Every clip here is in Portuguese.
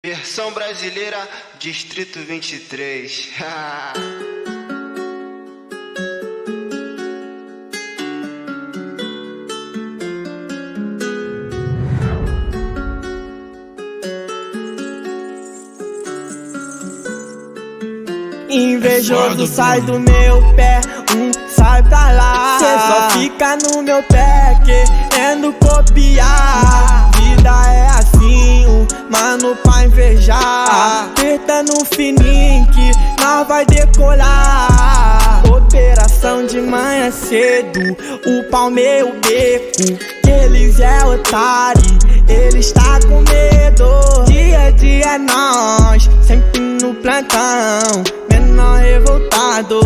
Versão brasileira, Distrito 23. Invejoso sai do meu pé, sai pra lá. Cê só fica no meu pé querendo copiar. Vida é assim, mano pra invejar. Aperta no fininho que nós vai decolar. Operação de manhã cedo, o palmeiro beco. Que eles é otário, eles tá com medo. Dia a dia nós, sempre no plantão. Menor revoltado,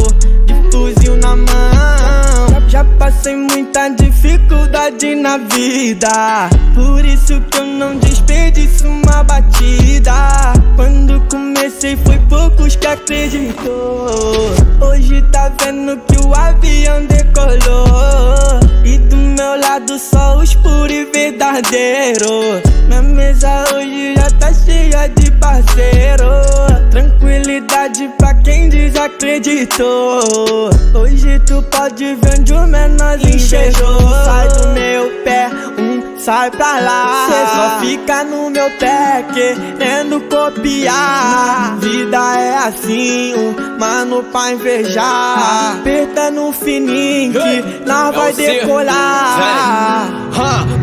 de fuzil na mão. Já passei muita dificuldade na vida, por isso que eu não desperdiço uma batida. Quando comecei foi poucos que acreditou. Hoje tá vendo que o avião decolou, e do meu lado só os puros e verdadeiros. Minha mesa hoje já tá cheia de parceiro. Tranquilidade pra quem desacreditou. Hoje tu pode ver onde o menorzinho chegou. Sai do meu pé, sai pra lá. Cê só fica no meu pé querendo copiar. Vida é assim, mano pra invejar. Aperta no fininho que nós vai decolar.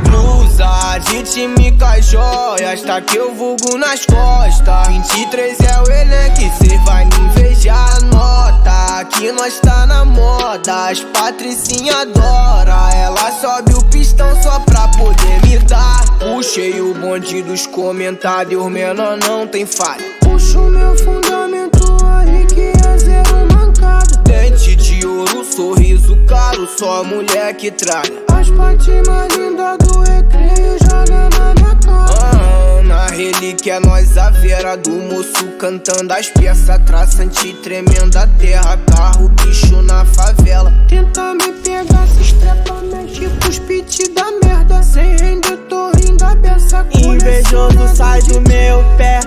Blusa de time com as joias, tá que eu vulgo nas costas. 23 é o elenco, cê vai me invejar, nota que nós tá na moda. As patricinha adora, ela sobe o pistão só pra poder me dar. Puxei o bonde dos comentários, menor não tem falha. Puxo meu fundamento aí que é zero mancada. Dente de ouro, sorriso caro, só mulher que tralha. As patinhas mais lindas do recreio joga na minha cara. Na relíquia nós a vera do moço cantando as peças. Traçante tremenda terra, carro bicho na favela. Tenta me pegar, se estrepa, mexe pros pit da merda. Sem render, tô rindo a beça. Invejoso sai do meu pé,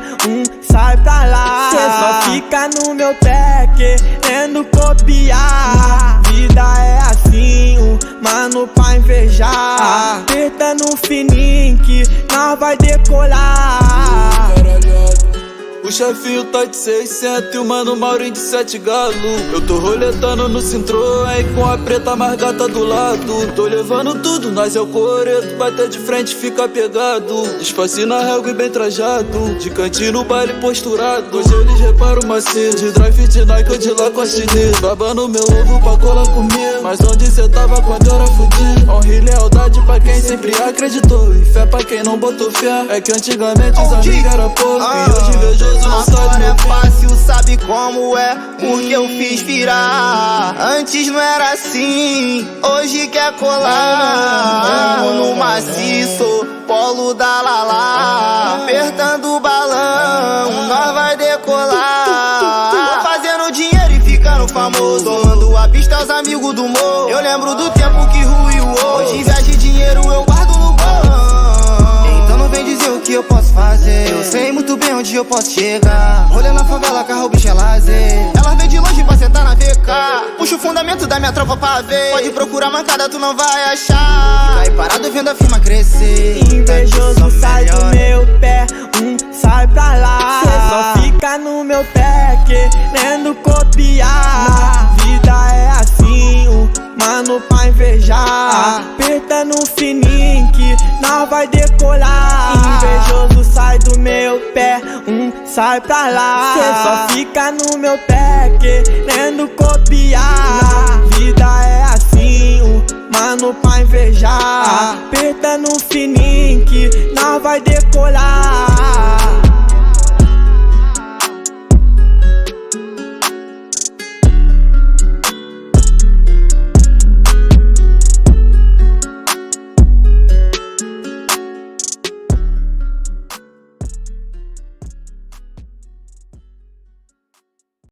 sai pra lá. Cê só fica no meu pé querendo copiar. Vida é assim, mano pra invejar. Aperta no fininho que nós vai decolar. O chefinho tá de 600 e o mano Maurinho de 7 galo. Eu tô roletando no Citroën com a preta mais gata do lado. Tô levando tudo, nós é o coreto, bater de frente fica pegado. Disfarce na régua e bem trajado, de cantinho no baile posturado. Hoje eles reparam macio, de drive de Nike ou de Lacoste. Babando meu ovo pra colar comigo, mas onde cê tava quando eu era fudido? Honra e lealdade pra quem sempre acreditou, e fé pra quem não botou fé. É que antigamente os amigos eram pouco, e hoje vejo agora é fácil, sabe como é? Porque eu fiz virar. Antes não era assim, hoje quer colar. No maciço, polo da Lala. Apertando o balão, nós vai decolar. Fazendo dinheiro e ficando famoso, tomando a pista aos amigos do morro. Eu lembro do tempo que ruiu. Hoje inveja e dinheiro eu guardo no bolso. Então não vem dizer o que eu posso fazer, eu sei muito bem onde eu posso chegar. Rolê na favela, carro, bicho é lazer. Ela vem de longe pra sentar na VK. Puxa o fundamento da minha tropa pra ver. Pode procurar mancada, tu não vai achar. Fica aí parado vendo a firma crescer. Invejoso sai do meu pé, sai pra lá. Cê só fica no meu pé querendo copiar. Vida é assim, mano pra invejar. Aperta no fininho que nós vai decolar. Invejoso sai do meu pé, sai pra lá. Cê só fica no meu pé querendo copiar. Vida é assim, mano pra invejar. Aperta no fininho que nós vai decolar.